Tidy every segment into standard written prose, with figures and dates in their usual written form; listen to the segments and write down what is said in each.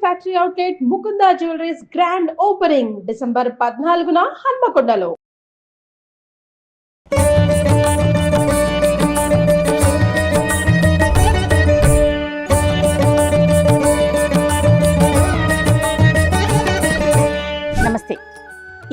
Factory outlet Mukunda jewelleries grand opening December 14న హన్మకొండలో. నమస్తే.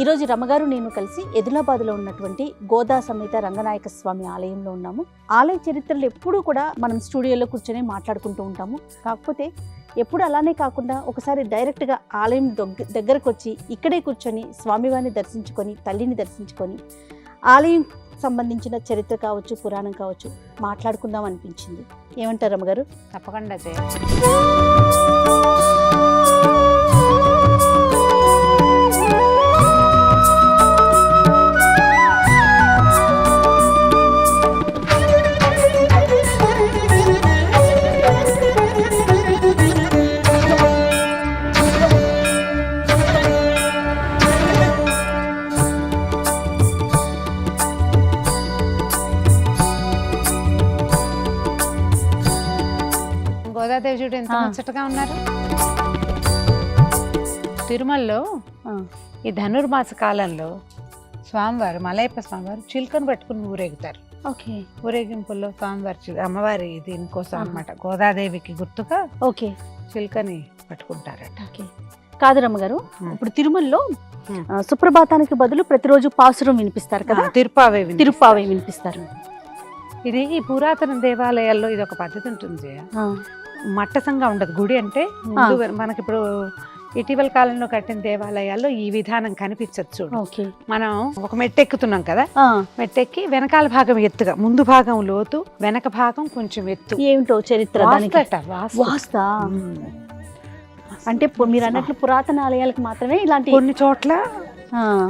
ఈరోజు రమగారు నేను కలిసి ఎదిలాబాద్లో ఉన్నటువంటి గోదా సమేత రంగనాయక స్వామి ఆలయంలో ఉన్నాము. ఆలయ చరిత్రలు ఎప్పుడూ కూడా మనం స్టూడియోలో కూర్చొని మాట్లాడుకుంటూ ఉంటాము. కాకపోతే ఎప్పుడు అలానే కాకుండా ఒకసారి డైరెక్ట్గా ఆలయం దగ్గరకు వచ్చి ఇక్కడే కూర్చొని స్వామివారిని దర్శించుకొని తల్లిని దర్శించుకొని ఆలయం సంబంధించిన చరిత్ర కావచ్చు, పురాణం కావచ్చు మాట్లాడుకుందాం అనిపించింది. ఏమంటారు రమగారు? తప్పకుండా గోదాదేవి చూడు ఎంత ముచ్చటగా ఉన్నారు. తిరుమలలో ఈ ధనుర్మాస కాలంలో స్వామివారు మలయప్ప స్వామివారు చిలుకను పట్టుకుని ఊరేగుతారు. ఓకే. ఊరేగింపుల్లో స్వామివారి అమ్మవారి దీనికోసం అన్నమాట, గోదాదేవికి గుర్తుగా ఓకే చిలుకని పట్టుకుంటారట. ఓకే. కాదు రమ్మగారు, ఇప్పుడు తిరుమలలో సుప్రభాతానికి బదులు ప్రతిరోజు పాసురం వినిపిస్తారు కదా, తిరుప్పావే వినిపిస్తారు. ఇది ఈ పురాతన దేవాలయాల్లో ఇది ఒక పద్ధతి ఉంటుంది. మట్టసంగా ఉండదు గుడి అంటే. మనకి ఇప్పుడు ఇటీవల కాలంలో కట్టిన దేవాలయాల్లో ఈ విధానం కనిపించచ్చు. మనం ఒక మెట్టెక్కుతున్నాం కదా, మెట్టెక్కి వెనకాల భాగం ఎత్తుగా, ముందు భాగం లోతు, వెనక భాగం కొంచెం ఎత్తు. ఏమిటో చరిత్ర వాస్తా అంటే మీరు అన్నట్లు పురాతన ఆలయాలకు మాత్రమే ఇలాంటి, కొన్ని చోట్ల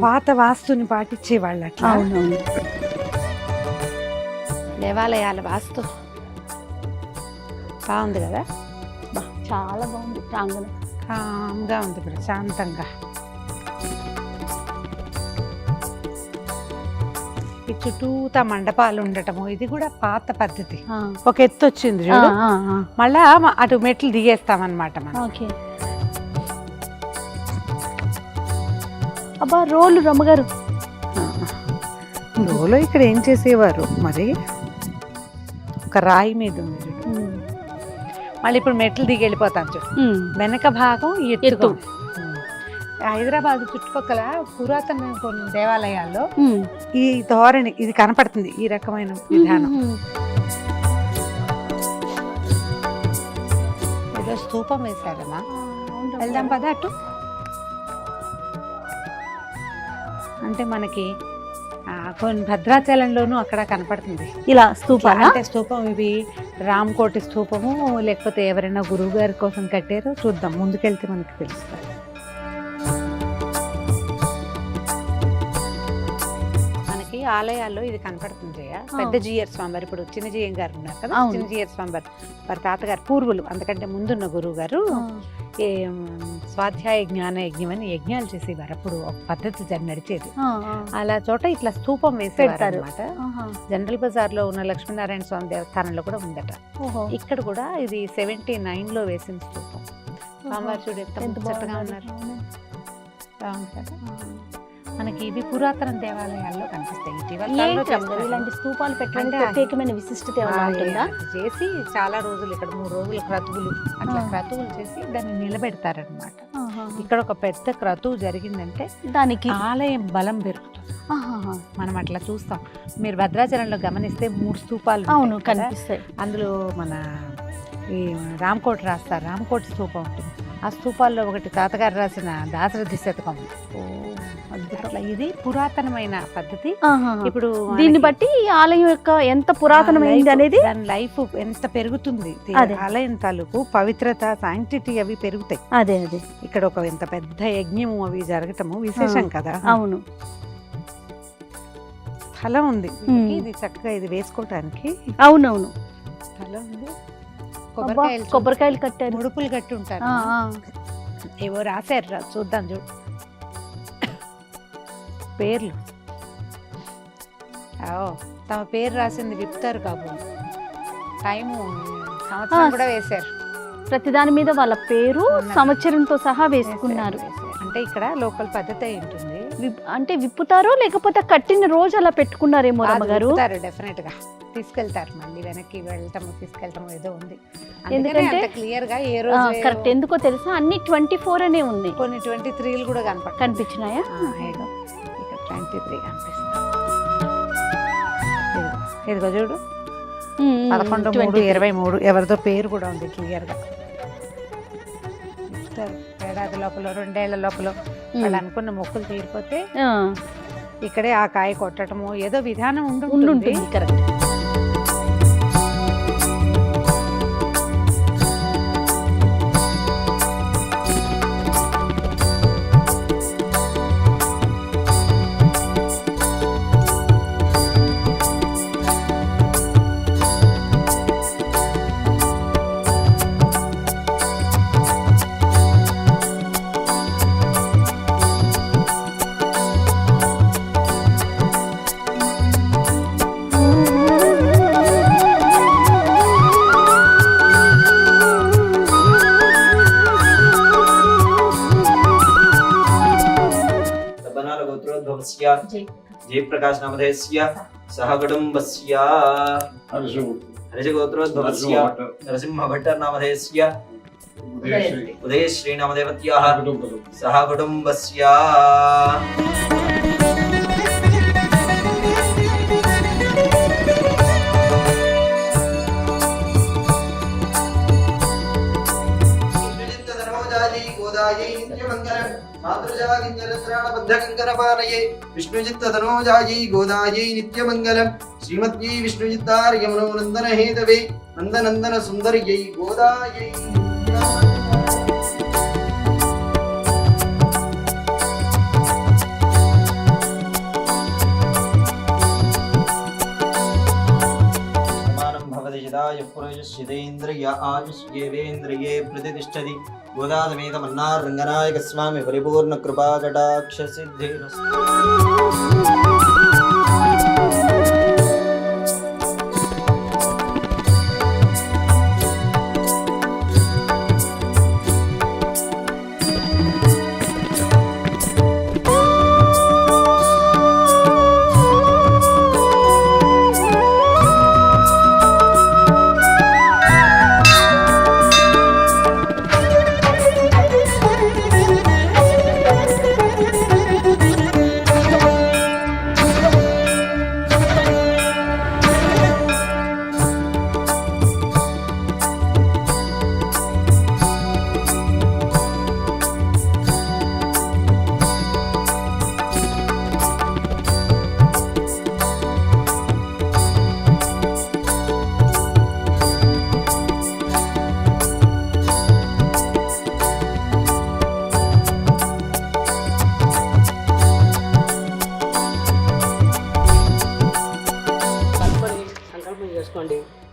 పాత వాస్తుని పాటించే వాళ్ళు అట్లా. దేవాలయాల వాస్తు బాగుంది కదా, చాలా బాగుంది. ప్రాంగణం కామ్గా ఉంది, ప్రశాంతంగా. ఈ చుట్టూతా మండపాలు ఉండటము ఇది కూడా పాత పద్ధతి. ఒక ఎత్తు వచ్చింది చూడు, మళ్ళా అటు మెట్లు దిగేస్తామన్నమాట మనం. ఓకే. అబ్బా రోలు రమ్మగారు, రోలో ఇక్కడ ఏం చేసేవారు మరి, ఒక రాయి మీద ఉంది. మళ్ళీ ఇప్పుడు మెట్లు దిగి వెళ్ళిపోతాం చూడు, వెనక భాగం ఎత్తు. హైదరాబాద్ చుట్టుపక్కల పురాతన కొన్ని దేవాలయాల్లో ఈ ధోరణి ఇది కనపడుతుంది, ఈ రకమైన విధానం. ఏదో స్తూపం వేశారమ్మా, వెళ్దాం పద అటు. అంటే మనకి కొన్ని భద్రాచలంలోనూ అక్కడ కనపడుతుంది ఇలా స్తూపం. అంటే స్తూపం ఇవి రామకోటి స్తూపము, లేకపోతే ఎవరైనా గురువు గారి కోసం కట్టారో చూద్దాం, ముందుకెళ్తే మనకి తెలుస్తుంది. మనకి ఆలయాల్లో ఇది కనపడుతుంది. పెద్ద జీయర్ స్వామివారు, ఇప్పుడు చిన్న జీఎం గారు ఉన్నారు కదా, చిన్న జీయర్ స్వామివారు వారి తాతగారు పూర్వులు, అంతకంటే ముందున్న గురువు గారు స్వాధ్యాయ జ్ఞాన యజ్ఞం అని యజ్ఞాలు చేసేవారు. అప్పుడు ఒక పద్ధతి నడిచేది. అలా చోట ఇట్లా స్తూపం వేసేవారు అనమాట. జనరల్ బజార్ లో ఉన్న లక్ష్మీనారాయణ స్వామి దేవస్థానంలో కూడా ఉందట. ఇక్కడ కూడా ఇది 79లో వేసిన స్తూపం. స్వామివారు చూడు ఎంత ముచ్చటగా ఉన్నారు. బాగుంది కదా. మనకి ఇవి పురాతన దేవాలయాల్లో కనిపిస్తాయి. ఇలాంటి స్తూపాలు పెట్టడానికి ప్రత్యేకమైన విశిష్టత చేసి చాలా రోజులు, ఇక్కడ 3 రోజుల క్రతువులు, అట్లా క్రతువులు చేసి దాన్ని నిలబెడతారనమాట. ఇక్కడ ఒక పెద్ద క్రతువు జరిగిందంటే దానికి ఆలయం బలం పెరుగుతుంది. మనం అట్లా చూస్తాం. మీరు భద్రాచలంలో గమనిస్తే 3 స్తూపాలు కనిపిస్తాయి. అందులో మన ఈ రామకోటి రాస్తారు, రామకోటి స్తూపం ఉంటుంది. ఆ స్తూపాల్లో ఒకటి తాతగారు రాసిన దాశరథి శతకం. అట్లా ఇది పురాతనమైన పద్ధతి. ఇప్పుడు దీన్ని బట్టి ఆలయం యొక్క ఎంత పురాతనమైంది అనేది, దాని లైఫ్ ఎంత పెరుగుతుంది, ఆలయం తాలూకు పవిత్రత, శాంక్టిటీ అవి పెరుగుతాయి. అదే అదే ఇక్కడ ఒక ఎంత పెద్ద యజ్ఞము అవి జరగటము విశేషం కదా. అవును. స్థలం ఉంది ఇది చక్కగా ఇది వేసుకోవటానికి. అవునవును, స్థలం ఉంది. కొబ్బరికాయలు కట్టారు, ముడుపులు కట్టి ఉంటారు. ఏవో రాశారు, చూద్దాం చూడు పేర్లు. తమ పేరు రాసింది విప్తారు కాబోలు. టైము సంవత్సరం కూడా వేశారు. ప్రతి దాని మీద వాళ్ళ పేరు సంవత్సరంతో సహా వేసుకున్నారు. అంటే ఇక్కడ లోకల్ పద్ధతి ఉంటుంది. అంటే విప్పుతారో లేకపోతే కట్టిన రోజు అలా పెట్టుకున్నారేమో రమ్మగారు. డెఫినెట్ గా తీసుకెళ్తారు, మళ్ళీ వెనక్కి తీసుకెళ్తాము ఏదో ఉంది. ఎందుకంటే క్లియర్ గా ఏ రోజు కరెక్ట్ ఎందుకో తెలుసా, అన్ని 24 అనే ఉన్నాయి. కొన్ని 23 కూడా కనిపించినాయా? ఇక్కడ 23 కనిపిస్తుంది. ఇదిగో చూడు 11/3/23 ఎవరితో పేరు కూడా ఉంది క్లియర్ గా. ఏడాది లోపల 2 ఏళ్ల లోపల వాళ్ళు అనుకున్న మొక్కులు తీరిపోతే ఇక్కడే ఆ కాయ కొట్టడము ఏదో విధానం ఉంటుంది. కరెక్ట్. जयप्रकाश नामधेयस्य सह कुटुम्बस्य हर्षगोत्रोद्भवस्य नरसिंहभट्ट नामधेयस्य उदयश्री नामदेवत्याः सह कुटुम्बस्य विष्णुचित्तनोजायै गोदायै नित्यमंगलम श्रीमद्यै विष्णुचित्तार्यमनो नंदन हेतवे नंदनंदन सुंदर्यै गोदायै समानं भवति यदाय पुरुषस्येन्द्रिय आयुष्येवेन्द्रिये प्रतिष्ठति गोदासमेत मन्नार रंगनायक स्वामी परिपूर्ण कृपा कटाक्ष सिद्धिरस्तु।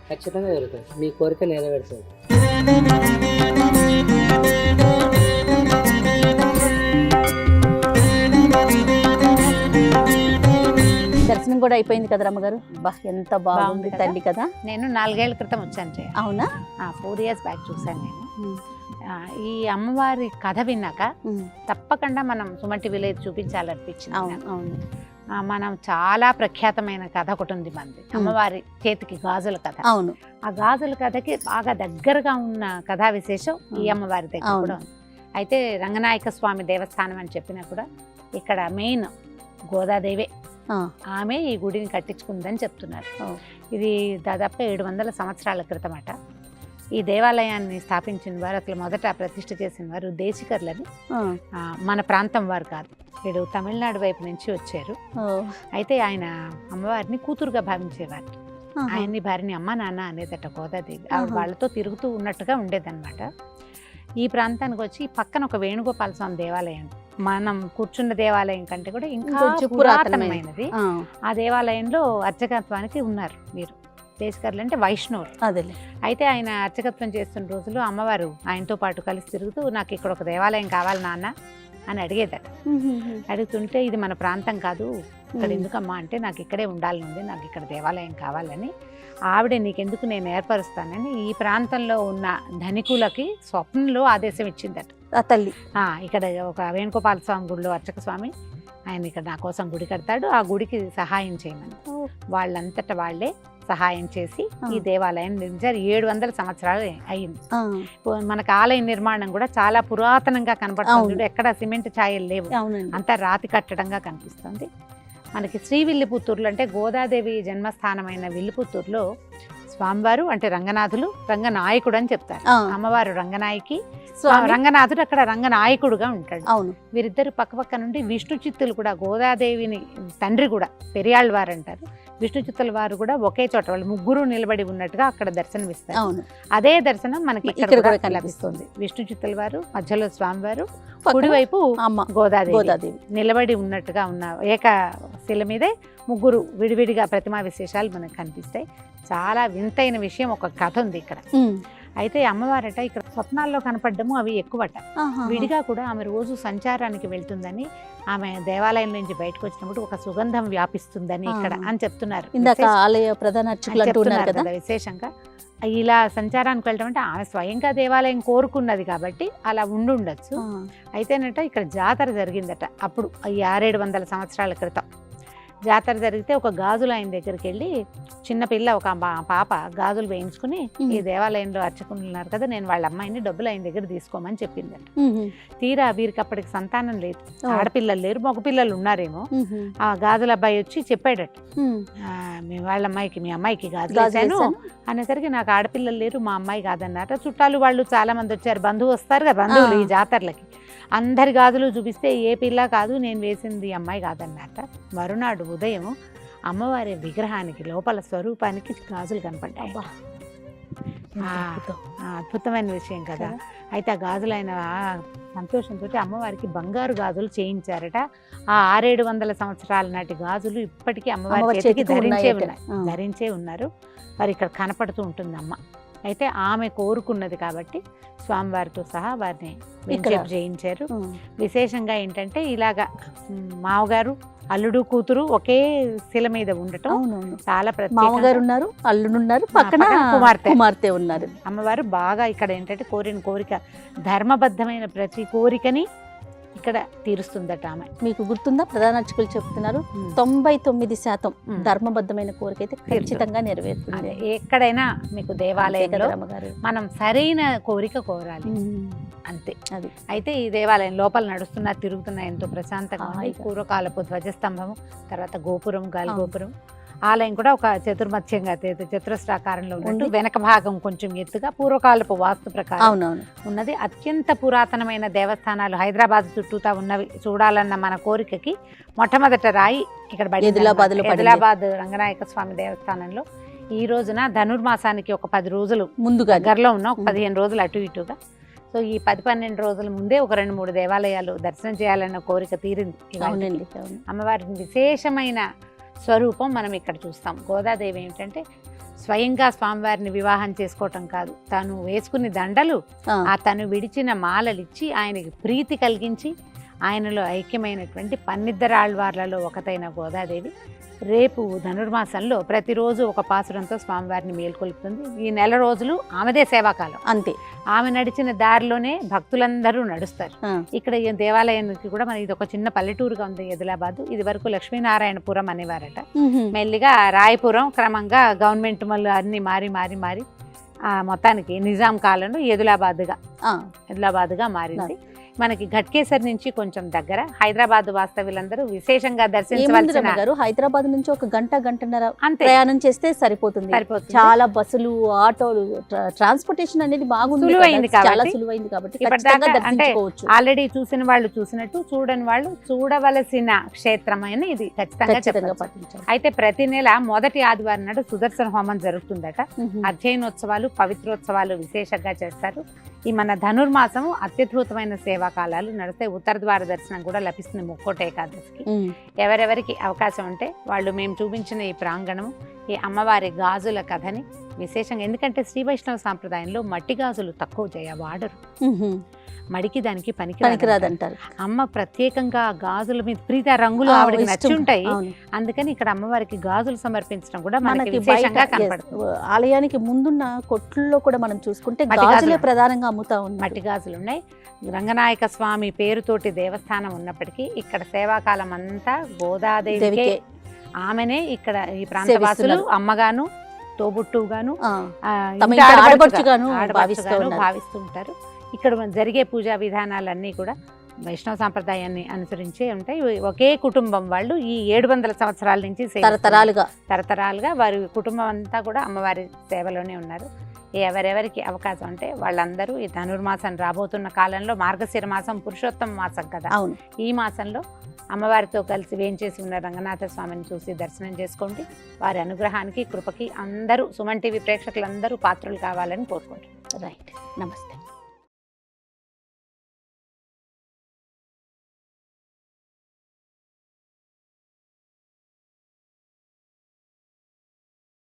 ఖచ్చితంగా జరుగుతుంది, మీ కోరిక నెరవేరుతుంది. దర్శనం కూడా అయిపోయింది కదా రమ్మగారు. బా ఎంత బాగుంది తల్లి కదా. నేను 4 ఏళ్ల క్రితం వచ్చాను. అవునా? 4 years బ్యాక్ చూసాను నేను. ఈ అమ్మవారి కథ విన్నాక తప్పకుండా మనం సుమన్ టీవీలో చూపించాలనిపించింది. అవును. మనం చాలా ప్రఖ్యాతమైన కథ ఒకటి ఉంది మనది, అమ్మవారి చేతికి గాజుల కథ. అవును. ఆ గాజుల కథకి బాగా దగ్గరగా ఉన్న కథా విశేషం ఈ అమ్మవారి దగ్గర కూడా ఉంది. అయితే రంగనాయక స్వామి దేవస్థానం అని చెప్పినా కూడా ఇక్కడ మెయిన్ గోదాదేవే, ఆమె ఈ గుడిని కట్టించుకుందని చెప్తున్నారు. ఇది దాదాపు 700 సంవత్సరాల క్రితం అట. ఈ దేవాలయాన్ని స్థాపించిన వారు, అసలు మొదట ప్రతిష్ఠ చేసిన వారు దేశికర్లని, మన ప్రాంతం వారు కాదు, వీడు తమిళనాడు వైపు నుంచి వచ్చారు. అయితే ఆయన అమ్మవారిని కూతురుగా భావించేవారు. ఆయన్ని భార్యని అమ్మ నాన్న అనేదట గోదాదేవి. ఆవిడ వాళ్ళతో తిరుగుతూ ఉన్నట్టుగా ఉండేదన్నమాట. ఈ ప్రాంతానికి వచ్చి పక్కన ఒక వేణుగోపాల స్వామి దేవాలయం, మనం కూర్చున్న దేవాలయం కంటే కూడా ఇంకా పురాతనమైనది. ఆ దేవాలయంలో అర్చకత్వానికి ఉన్నారు వీరు. దేశకర్లు అంటే వైష్ణవులు. అదే. అయితే ఆయన అర్చకత్వం చేస్తున్న రోజులు అమ్మవారు ఆయనతో పాటు కలిసి తిరుగుతూ, నాకు ఇక్కడ ఒక దేవాలయం కావాలి నాన్న అని అడిగేదట. అడుగుతుంటే ఇది మన ప్రాంతం కాదు, ఇక్కడ ఎందుకమ్మా అంటే, నాకు ఇక్కడే ఉండాలని ఉంది, నాకు ఇక్కడ దేవాలయం కావాలని ఆవిడ నీకెందుకు నేను ఏర్పరుస్తానని ఈ ప్రాంతంలో ఉన్న ధనికులకి స్వప్నంలో ఆదేశం ఇచ్చిందట. ఆ తల్లి ఇక్కడ ఒక వేణుగోపాల స్వామి గుడిలో అర్చక స్వామి ఆయన ఇక్కడ నా కోసం గుడి కడతాడు, ఆ గుడికి సహాయం చేయమని వాళ్ళంతట వాళ్ళే సహాయం చేసి ఈ దేవాలయం నిర్మించారు. 700 సంవత్సరాలు అయింది. మనకు ఆలయ నిర్మాణం కూడా చాలా పురాతనంగా కనపడుతుంది. ఎక్కడ సిమెంట్ ఛాయలు లేవు, అంతా రాతి కట్టడంగా కనిపిస్తుంది. మనకి శ్రీ విల్లిపుత్తూరులో అంటే గోదాదేవి జన్మస్థానమైన విల్లిపుత్తూరులో స్వామివారు అంటే రంగనాథులు రంగనాయకుడు అని చెప్తారు. అమ్మవారు రంగనాయకి, రంగనాథుడు అక్కడ రంగనాయకుడుగా ఉంటాడు. అవును, వీరిద్దరు పక్క నుండి విష్ణు చిత్తులు కూడా గోదాదేవిని తండ్రి కూడా పెరియాళ్ళ వారు అంటారు. విష్ణు చిత్తుల వారు కూడా ఒకే చోట వాళ్ళు ముగ్గురు నిలబడి ఉన్నట్టుగా అక్కడ దర్శనమిస్తారు. అదే దర్శనం మనకి ఇక్కడ లభిస్తుంది. విష్ణు చిత్తుల వారు మధ్యలో స్వామివారు, కుడివైపు గోదాదేవి నిలబడి ఉన్నట్టుగా ఉన్న ఏకశిల మీదే ముగ్గురు విడివిడిగా ప్రతిమా విశేషాలు మనకు కనిపిస్తాయి. చాలా వింతైన విషయం, ఒక కథ ఉంది ఇక్కడ. అయితే అమ్మవారట ఇక్కడ స్వప్నాల్లో కనపడ్డము అవి ఎక్కువట. విడిగా కూడా ఆమె రోజు సంచారానికి వెళ్తుందని, ఆమె దేవాలయం నుంచి బయటకు వచ్చినప్పుడు ఒక సుగంధం వ్యాపిస్తుందని ఇక్కడ అని చెప్తున్నారు. ఆలయ ప్రధాన అర్చకులు విశేషంగా ఇలా సంచారానికి వెళ్ళడం అంటే ఆమె స్వయంగా దేవాలయం కోరుకున్నది కాబట్టి అలా ఉండుండొచ్చు. అయితేనట ఇక్కడ జాతర జరిగిందట అప్పుడు 600-700 సంవత్సరాల క్రితం. జాతర జరిగితే ఒక గాజులు ఆయన దగ్గరికి వెళ్ళి చిన్నపిల్ల ఒక పాప గాజులు వేయించుకుని ఈ దేవాలయంలో అర్చకులు ఉన్నారు కదా, నేను వాళ్ళ అమ్మాయిని డబ్బులు ఆయన దగ్గర తీసుకోమని చెప్పిందట. తీరా వీరికి అప్పటికి సంతానం లేదు, ఆడపిల్లలు లేరు, మగపిల్లలు ఉన్నారేమో. ఆ గాజుల అబ్బాయి వచ్చి చెప్పాడట, వాళ్ళ అమ్మాయికి మీ అమ్మాయికి గాజులు వేసాను అనేసరికి నాకు ఆడపిల్లలు లేరు, మా అమ్మాయి కాదన్నట. చుట్టాలు వాళ్ళు చాలా మంది వచ్చారు, బంధువు వస్తారు కదా బంధువులు ఈ జాతరలకి, అందరి గాజులు చూపిస్తే ఏ పిల్ల కాదు, నేను వేసింది అమ్మాయి కాదన్నట. మరునాడు ఉదయం అమ్మవారి విగ్రహానికి లోపల స్వరూపానికి గాజులు కనపడ్డాయి. అద్భుతమైన విషయం కదా. అయితే ఆ గాజులు ఆయన సంతోషంతో అమ్మవారికి బంగారు గాజులు చేయించారట. ఆ 600-700 సంవత్సరాల నాటి గాజులు ఇప్పటికీ అమ్మవారి చేతికి ధరించే ఉన్నారు. మరి ఇక్కడ కనపడుతూ ఉంటుంది అమ్మ. అయితే ఆమె కోరుకున్నది కాబట్టి స్వామివారితో సహా వారిని చేయించారు. విశేషంగా ఏంటంటే ఇలాగా మామగారు అల్లుడు కూతురు ఒకే శిల మీద ఉండటం చాలా మామగారు ఉన్నారు, అల్లుడు ఉన్నారు, పక్కన కుమార్తె ఉన్నారు. అమ్మవారు బాగా ఇక్కడ ఏంటంటే కోరిన కోరిక, ధర్మబద్ధమైన ప్రతి కోరికని ఇక్కడ తీరుస్తుందట ఆమె. మీకు గుర్తుందా, ప్రధాన అర్చకులు చెప్తున్నారు 99% ధర్మబద్ధమైన కోరిక అయితే ఖచ్చితంగా నెరవేరుతుంది. ఎక్కడైనా మీకు దేవాలయంలో మనం సరైన కోరిక కోరాలి అంతే. అది అయితే ఈ దేవాలయం లోపల నడుస్తున్నా తిరుగుతున్నా ఎంతో ప్రశాంతంగా. పూర్వకాలపు ధ్వజస్తంభము, తర్వాత గోపురం, గాలి గోపురం. ఆలయం కూడా ఒక చతుర్మధ్యంగా చతురస్రాకారంలో ఉన్నట్టు, వెనక భాగం కొంచెం ఎత్తుగా పూర్వకాలపు వాస్తు ప్రకారం ఉన్నది. అత్యంత పురాతనమైన దేవస్థానాలు హైదరాబాద్ చుట్టూతా ఉన్నవి చూడాలన్న మన కోరికకి మొట్టమొదట రాయి ఇక్కడ ఆదిలాబాద్ రంగనాయక స్వామి దేవస్థానంలో ఈ రోజున ధనుర్మాసానికి ఒక 10 రోజులు ముందుగా దగ్గరలో ఉన్న ఒక 15 రోజులు అటు ఇటుగా. సో ఈ 10-12 రోజుల ముందే ఒక 2-3 దేవాలయాలు దర్శనం చేయాలన్న కోరిక తీరింది. అమ్మవారికి విశేషమైన స్వరూపం మనం ఇక్కడ చూస్తాం. గోదాదేవి ఏమిటంటే స్వయంగా స్వామివారిని వివాహం చేసుకోవటం కాదు, తను వేసుకునే దండలు, తను విడిచిన మాలలిచ్చి ఆయనకి ప్రీతి కలిగించి ఆయనలో ఐక్యమైనటువంటి 12 ఆళ్వార్లలో ఒకటైన గోదాదేవి రేపు ధనుర్మాసంలో ప్రతిరోజు ఒక పాసురంతో స్వామివారిని మేల్కొల్పుతుంది. ఈ నెల రోజులు ఆమెదే సేవాకాలం అంతే. ఆమె నడిచిన దారిలోనే భక్తులందరూ నడుస్తారు. ఇక్కడ ఈ దేవాలయానికి కూడా మన ఇది ఒక చిన్న పల్లెటూరుగా ఉంది ఆదిలాబాద్. ఇది వరకు లక్ష్మీనారాయణపురం అనేవారట. మెల్లిగా రాయపురం, క్రమంగా గవర్నమెంట్ మళ్ళీ అన్ని మారి మొత్తానికి నిజాం కాలంలో ఆదిలాబాద్గా మారింది. మనకి ఘట్కేసర్ నుంచి కొంచెం దగ్గర. హైదరాబాద్ వాస్తవ్యులందరూ విశేషంగా దర్శించవలసిన హైదరాబాద్ నుంచి ఒక గంటన్నర ప్రయాణం చేస్తే సరిపోతుంది. చాలా బస్సులు, ఆటోలు, ట్రాన్స్పోర్టేషన్ అనేది బాగుంది, చాలా సులువైంది కాబట్టి ఆల్రెడీ చూసిన వాళ్ళు చూసినట్టు, చూడని వాళ్ళు చూడవలసిన క్షేత్రమైన ఇది ఖచ్చితంగా పాటించాలి. అయితే ప్రతి నెల మొదటి ఆదివారం నాడు సుదర్శన హోమం జరుగుతుందట. అధ్యయనోత్సవాలు, పవిత్రోత్సవాలు విశేషంగా చేస్తారు. ఈ మన ధనుర్మాసము అత్యద్భుతమైన సేవా కాలాలు నడుస్తాయి. ఉత్తర ద్వార దర్శనం కూడా లభిస్తుంది ముక్కోట ఏకాదశికి. ఎవరెవరికి అవకాశం ఉంటే వాళ్ళు మేము చూపించిన ఈ ప్రాంగణము, ఈ అమ్మవారి గాజుల కథని విశేషంగా, ఎందుకంటే శ్రీ వైష్ణవ సాంప్రదాయంలో మట్టి గాజులు తక్కువ వాడరు, మడికి దానికి పనికిరాదంటారు. అమ్మ ప్రత్యేకంగా గాజుల మీద ప్రీతి, రంగులు ఆవిడకి నచ్చి ఉంటాయి, అందుకని ఇక్కడ అమ్మవారికి గాజులు సమర్పించడం కూడా మనకి విశేషంగా కనపడుతుంది. ఆలయానికి ముందున్న కొట్లలో కూడా మనం చూసుకుంటే గాజులే ప్రధానంగా అమ్ముతా ఉంది. మట్టి గాజులు ఉన్నాయి. రంగనాయక స్వామి పేరుతోటి దేవస్థానం ఉన్నప్పటికీ ఇక్కడ సేవాకాలం అంతా గోదాదేవికే, ఆమెనే ఇక్కడ ఈ ప్రాంతవాసులు అమ్మగాను, తోబుట్టుగాను, ఆడపడుచుగాను భావిస్తుంటారు. ఇక్కడ జరిగే పూజా విధానాలన్నీ కూడా వైష్ణవ సాంప్రదాయాన్ని అనుసరించే ఉంటాయి. ఒకే కుటుంబం వాళ్ళు ఈ 700 సంవత్సరాల నుంచి తరతరాలుగా వారి కుటుంబం అంతా కూడా అమ్మవారి సేవలోనే ఉన్నారు. ఎవరెవరికి అవకాశం అంటే వాళ్ళందరూ ఈ ధనుర్మాసం రాబోతున్న కాలంలో మార్గశిర మాసం పురుషోత్తమ మాసం కదా, ఈ మాసంలో అమ్మవారితో కలిసి వేంచేసి ఉన్న రంగనాథ స్వామిని చూసి దర్శనం చేసుకోండి. వారి అనుగ్రహానికి, కృపకి అందరూ సుమన్ టీవీ ప్రేక్షకులందరూ పాత్రలు కావాలని కోరుకుంటున్నాను. రైట్, నమస్తే.